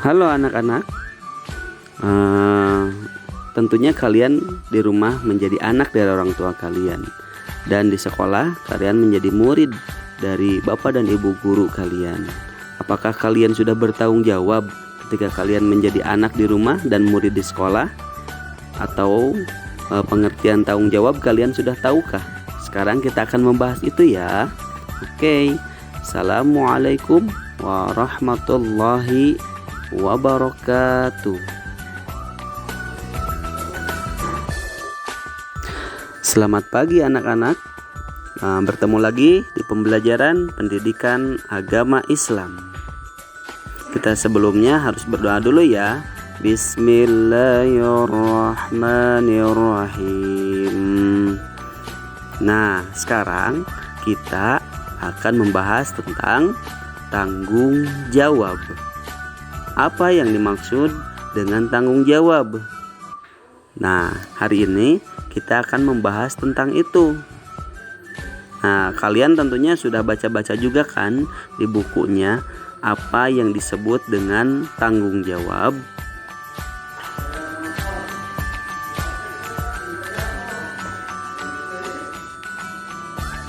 Halo anak-anak. Eh, Tentunya kalian di rumah menjadi anak dari orang tua kalian, dan di sekolah kalian menjadi murid dari bapak dan ibu guru kalian. Apakah kalian sudah bertanggung jawab ketika kalian menjadi anak di rumah dan murid di sekolah? Atau pengertian tanggung jawab kalian sudah tahukah? Sekarang kita akan membahas itu ya. Oke. Assalamualaikum warahmatullahi wabarakatuh. Selamat pagi anak-anak. Bertemu lagi di pembelajaran pendidikan agama Islam. Kita sebelumnya harus berdoa dulu ya. Bismillahirrahmanirrahim. Nah, sekarang kita akan membahas tentang tanggung jawab. Apa yang dimaksud dengan tanggung jawab? Nah, hari ini kita akan membahas tentang itu. Nah, kalian tentunya sudah baca-baca juga kan di bukunya apa yang disebut dengan tanggung jawab.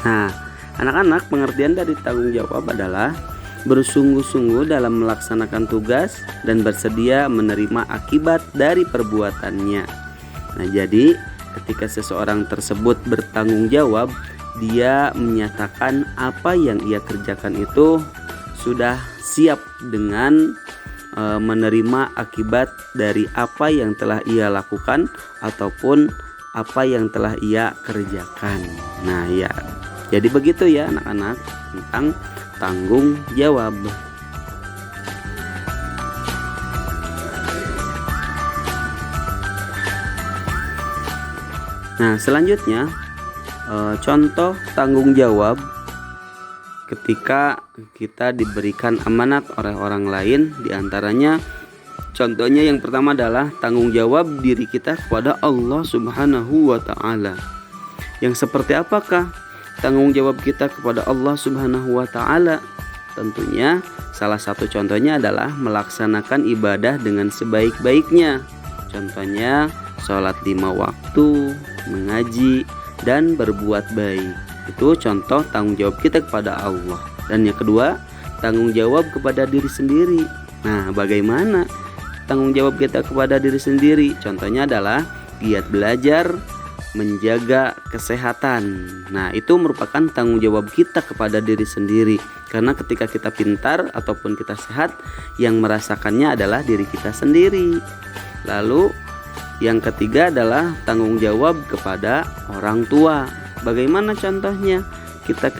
Nah, anak-anak, pengertian dari tanggung jawab adalah bersungguh-sungguh dalam melaksanakan tugas dan bersedia menerima akibat dari perbuatannya. Nah, jadi ketika seseorang tersebut bertanggung jawab, dia menyatakan apa yang ia kerjakan itu sudah siap dengan menerima akibat dari apa yang telah ia lakukan ataupun apa yang telah ia kerjakan. Nah ya, jadi begitu ya anak-anak tentang tanggung jawab. Nah, selanjutnya contoh tanggung jawab ketika kita diberikan amanat oleh orang lain. Diantaranya contohnya yang pertama adalah tanggung jawab diri kita kepada Allah Subhanahu wa Ta'ala. Yang seperti apakah tanggung jawab kita kepada Allah Subhanahu wa Ta'ala? Tentunya salah satu contohnya adalah melaksanakan ibadah dengan sebaik-baiknya. Contohnya sholat 5 waktu, mengaji, dan berbuat baik. Itu contoh tanggung jawab kita kepada Allah. Dan yang kedua, tanggung jawab kepada diri sendiri. Nah, bagaimana tanggung jawab kita kepada diri sendiri? Contohnya adalah giat belajar, menjaga kesehatan. Nah, itu merupakan tanggung jawab kita kepada diri sendiri. Karena ketika kita pintar ataupun kita sehat, yang merasakannya adalah diri kita sendiri. Lalu yang ketiga adalah tanggung jawab kepada orang tua. Bagaimana contohnya? Kita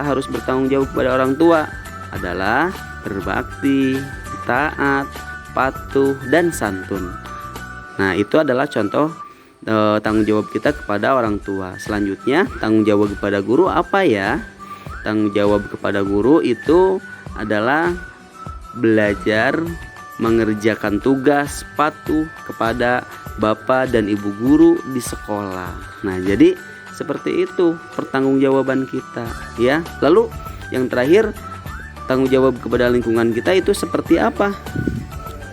harus bertanggung jawab kepada orang tua adalah berbakti, taat, patuh, dan santun. Nah, itu adalah contoh tanggung jawab kita kepada orang tua. Selanjutnya, tanggung jawab kepada guru apa ya? Tanggung jawab kepada guru itu adalah belajar, mengerjakan tugas, patuh kepada bapak dan ibu guru di sekolah. Nah, jadi seperti itu pertanggungjawaban kita ya. Lalu yang terakhir, tanggung jawab kepada lingkungan kita itu seperti apa?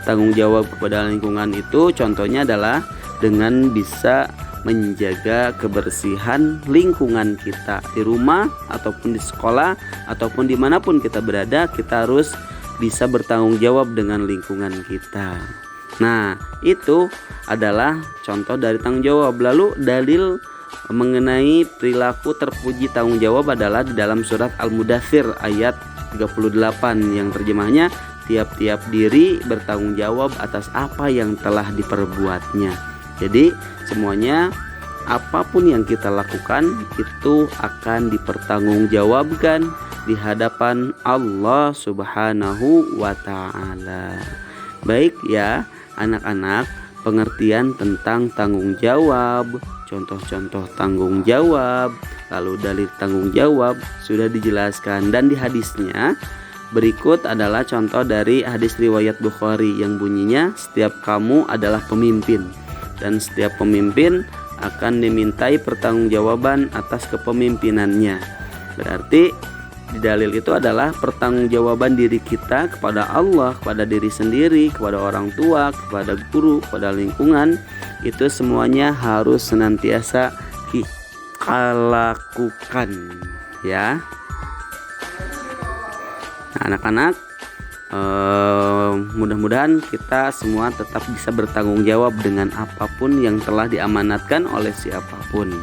Tanggung jawab kepada lingkungan itu contohnya adalah dengan bisa menjaga kebersihan lingkungan kita di rumah ataupun di sekolah ataupun dimanapun kita berada. Kita harus bisa bertanggung jawab dengan lingkungan kita. Nah, itu adalah contoh dari tanggung jawab. Lalu dalil mengenai perilaku terpuji tanggung jawab adalah di dalam surat Al-Mudaththir ayat 38 yang terjemahnya tiap-tiap diri bertanggung jawab atas apa yang telah diperbuatnya. Jadi semuanya apapun yang kita lakukan itu akan dipertanggungjawabkan di hadapan Allah Subhanahu wa Ta'ala. Baik ya anak-anak, pengertian tentang tanggung jawab, contoh-contoh tanggung jawab, lalu dalil tanggung jawab sudah dijelaskan. Dan di hadisnya berikut adalah contoh dari hadis riwayat Bukhari yang bunyinya, setiap kamu adalah pemimpin dan setiap pemimpin akan dimintai pertanggungjawaban atas kepemimpinannya. Berarti di dalil itu adalah pertanggungjawaban diri kita kepada Allah, kepada diri sendiri, kepada orang tua, kepada guru, kepada lingkungan. Itu semuanya harus senantiasa kita lakukan, ya. Nah, anak-anak, mudah-mudahan kita semua tetap bisa bertanggung jawab dengan apapun yang telah diamanatkan oleh siapapun.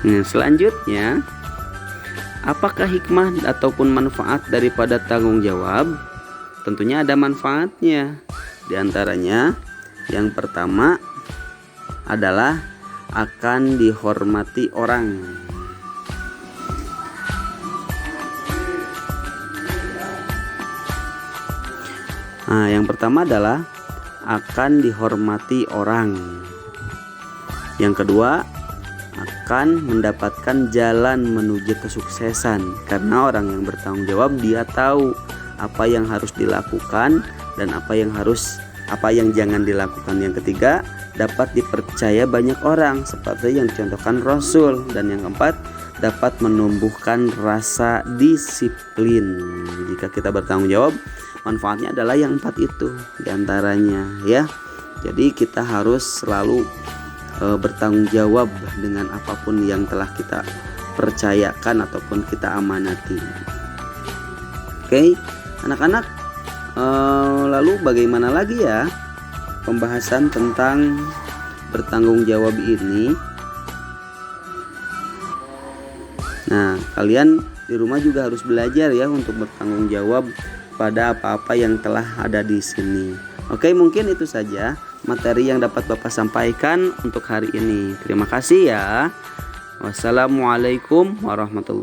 Nah, selanjutnya, apakah hikmah ataupun manfaat daripada tanggung jawab? Tentunya ada manfaatnya. Di antaranya, yang pertama adalah akan dihormati orang. Nah, yang pertama adalah akan dihormati orang. Yang kedua, akan mendapatkan jalan menuju kesuksesan, karena orang yang bertanggung jawab dia tahu apa yang harus dilakukan dan apa yang jangan dilakukan. Yang ketiga, dapat dipercaya banyak orang seperti yang dicontohkan Rasul. Dan yang keempat, dapat menumbuhkan rasa disiplin. Jika kita bertanggung jawab, manfaatnya adalah yang empat itu diantaranya, ya. Jadi kita harus selalu bertanggung jawab dengan apapun yang telah kita percayakan ataupun kita amanati. Oke, anak-anak, lalu bagaimana lagi ya pembahasan tentang bertanggung jawab ini? Nah, kalian di rumah juga harus belajar ya untuk bertanggung jawab pada apa-apa yang telah ada di sini. Oke, mungkin itu saja materi yang dapat Bapak sampaikan untuk hari ini. Terima kasih ya. Wassalamualaikum warahmatullahi wabarakatuh.